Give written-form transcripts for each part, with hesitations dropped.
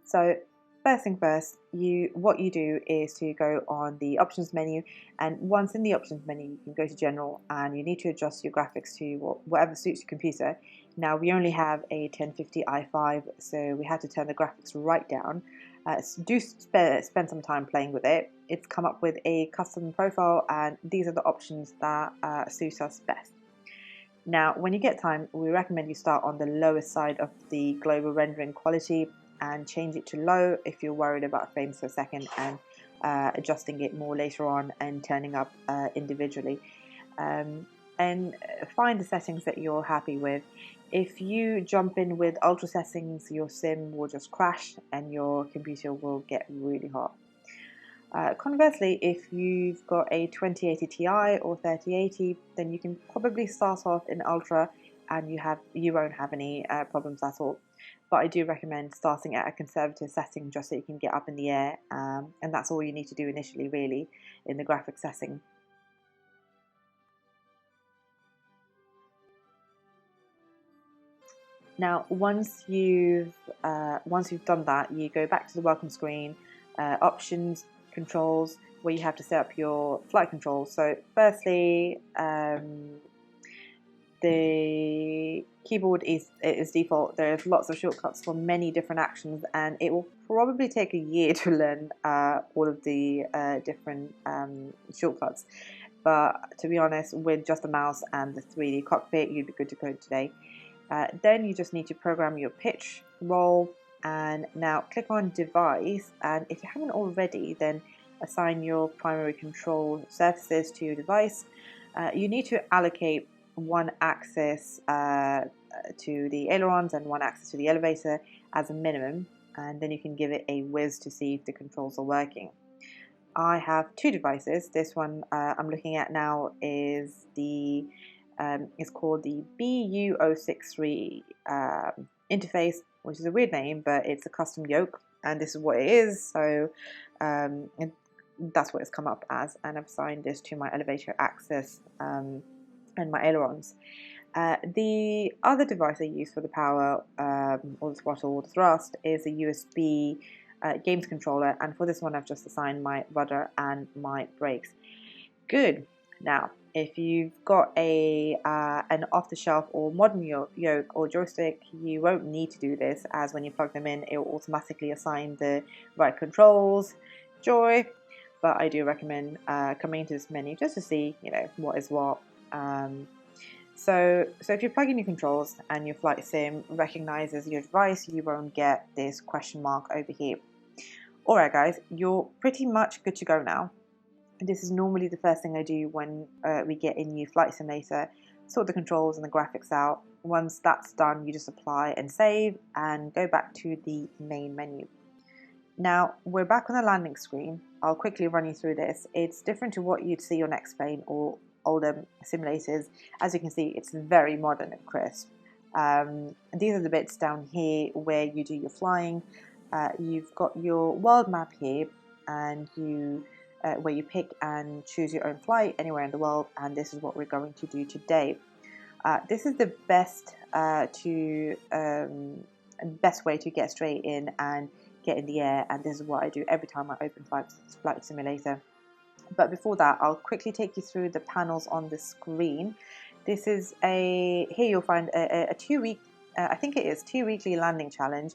So first thing first, what you do is to go on the options menu, and once in the options menu, you can go to general, and you need to adjust your graphics to whatever suits your computer. Now we only have a 1050 i5, so we had to turn the graphics right down. Do spend some time playing with it. It's come up with a custom profile, and these are the options that suit us best. Now, when you get time, we recommend you start on the lowest side of the global rendering quality and change it to low if you're worried about frames per second, and adjusting it more later on and turning up individually. And find the settings that you're happy with. If you jump in with ultra settings, your sim will just crash and your computer will get really hot. Conversely, if you've got a 2080 Ti or 3080, then you can probably start off in Ultra and you won't have any problems at all. But I do recommend starting at a conservative setting just so you can get up in the air, and that's all you need to do initially, really, in the graphics setting. Now, once you've done that, you go back to the welcome screen, options, controls, where you have to set up your flight controls. So, firstly, the keyboard is default. There's lots of shortcuts for many different actions, and it will probably take a year to learn all of the different shortcuts. But to be honest, with just a mouse and the 3D cockpit, you'd be good to go today. Then you just need to program your pitch, roll, and now click on device, and if you haven't already, then assign your primary control surfaces to your device. You need to allocate one axis to the ailerons and one axis to the elevator as a minimum, and then you can give it a whiz to see if the controls are working. I have two devices. This one I'm looking at now is called the BU063 interface, which is a weird name, but it's a custom yoke, and this is what it is. So that's what it's come up as, and I've assigned this to my elevator axis and my ailerons. The other device I use for the power or the throttle or the thrust is a USB games controller, and for this one I've just assigned my rudder and my brakes. Good. Now, if you've got an off-the-shelf or modern yoke or joystick, you won't need to do this, as when you plug them in, it will automatically assign the right controls. Joy. But I do recommend coming into this menu just to see, what is what. So if you plug in your controls and your flight sim recognizes your device, you won't get this question mark over here. Alright guys, you're pretty much good to go now. This is normally the first thing I do when we get a new flight simulator, sort the controls and the graphics out. Once that's done, you just apply and save and go back to the main menu. Now, we're back on the landing screen. I'll quickly run you through this. It's different to what you'd see on X-Plane or older simulators. As you can see, it's very modern and crisp. These are the bits down here where you do your flying. You've got your world map here, and where you pick and choose your own flight anywhere in the world, and this is what we're going to do today. This is the best way to get straight in and get in the air, and this is what I do every time I open Flight Simulator. But before that, I'll quickly take you through the panels on the screen. This is here you'll find a 2-week, I think it is 2-weekly landing challenge.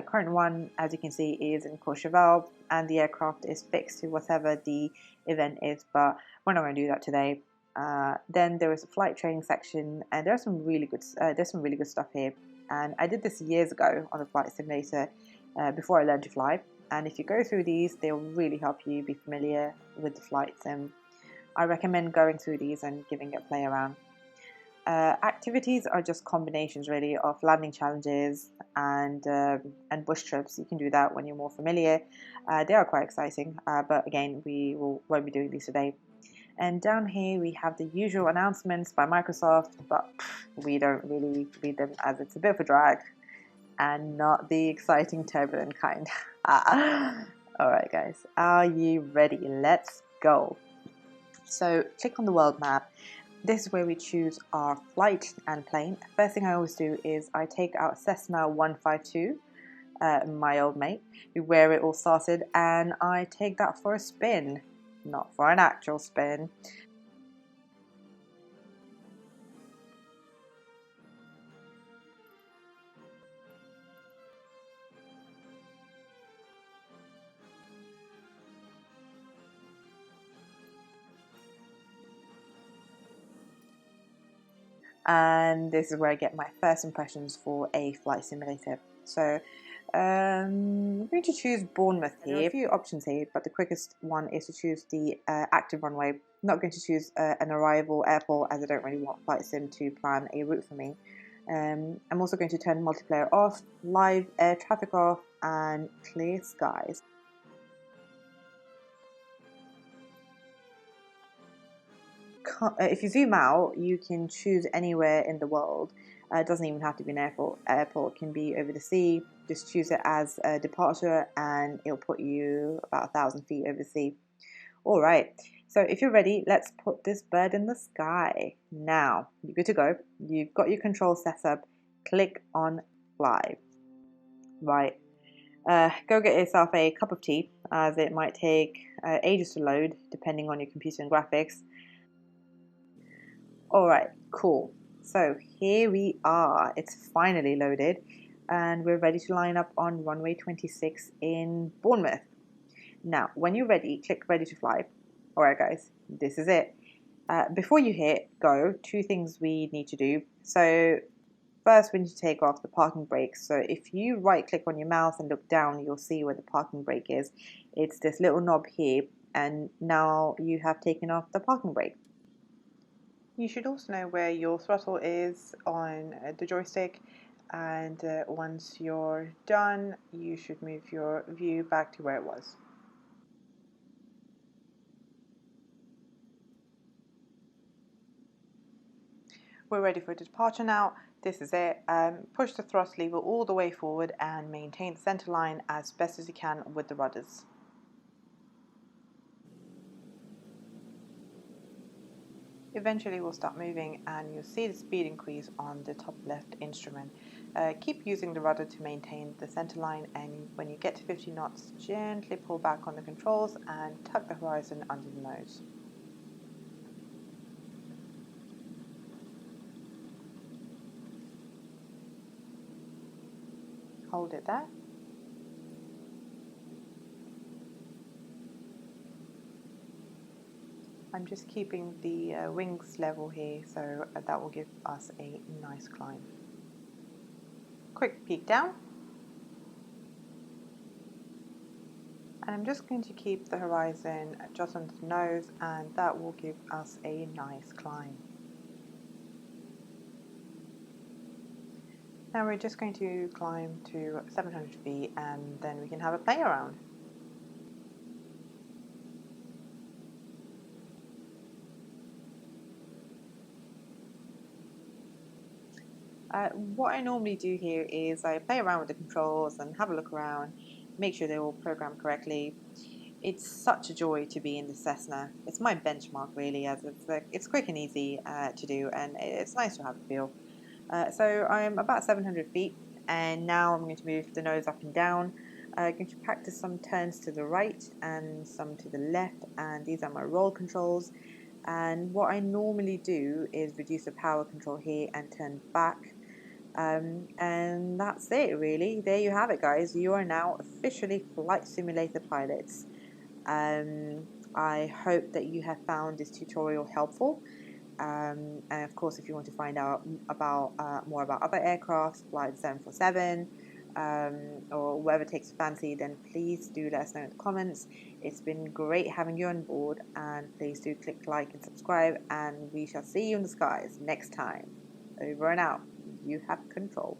Current one, as you can see, is in Courchevel, and the aircraft is fixed to whatever the event is, but we're not going to do that today. Then there is a flight training section, and there's some really good stuff here. And I did this years ago on the Flight Simulator before I learned to fly. And if you go through these, they'll really help you be familiar with the flight sim. I recommend going through these and giving it a play around. Activities are just combinations, really, of landing challenges and bush trips. You can do that when you're more familiar. They are quite exciting, but again, won't be doing these today. And down here we have the usual announcements by Microsoft, but we don't really read them as it's a bit of a drag and not the exciting, turbulent kind. Alright guys, are you ready? Let's go. So click on the world map. This is where we choose our flight and plane. First thing I always do is I take out Cessna 152. my old mate, where it all started, and I take that for a spin, not for an actual spin. And this is where I get my first impressions for a flight simulator. So I'm going to choose Bournemouth here. There are a few options here, but the quickest one is to choose the active runway. I'm not going to choose an arrival airport, as I don't really want Flight Sim to plan a route for me. I'm also going to turn multiplayer off, live air traffic off, and clear skies. If you zoom out, you can choose anywhere in the world. It doesn't even have to be an airport. Airport can be over the sea. Just choose it as a departure, and it'll put you about 1,000 feet over the sea. All right. So if you're ready, let's put this bird in the sky. Now you're good to go. You've got your control set up. Click on fly. Right. Go get yourself a cup of tea, as it might take ages to load, depending on your computer and graphics. Alright, cool. So here we are. It's finally loaded and we're ready to line up on runway 26 in Bournemouth. Now, when you're ready, click ready to fly. Alright guys, this is it. Before you hit go, two things we need to do. So first we need to take off the parking brake. So if you right click on your mouse and look down, you'll see where the parking brake is. It's this little knob here, and now you have taken off the parking brake. You should also know where your throttle is on the joystick, and once you're done, you should move your view back to where it was. We're ready for departure now. This is it. Push the thrust lever all the way forward and maintain the center line as best as you can with the rudders. Eventually we'll start moving and you'll see the speed increase on the top left instrument. Keep using the rudder to maintain the center line, and when you get to 50 knots, gently pull back on the controls and tuck the horizon under the nose. Hold it there. I'm just keeping the wings level here, so that will give us a nice climb. Quick peek down. And I'm just going to keep the horizon just under the nose, and that will give us a nice climb. Now we're just going to climb to 700 feet and then we can have a play around. What I normally do here is I play around with the controls and have a look around, make sure they're all programmed correctly. It's such a joy to be in the Cessna. It's my benchmark really, as it's quick and easy to do, and it's nice to have a feel. So I'm about 700 feet, and now I'm going to move the nose up and down. I'm going to practice some turns to the right and some to the left, and these are my roll controls. And what I normally do is reduce the power control here and turn back. And that's it really. There you have it guys. You are now officially flight simulator pilots. I hope that you have found this tutorial helpful. And of course, if you want to find out about more about other aircraft, like 747, or whatever takes your fancy, then please do let us know in the comments. It's been great having you on board, and please do click like and subscribe, and we shall see you in the skies next time. Over and out. You have control.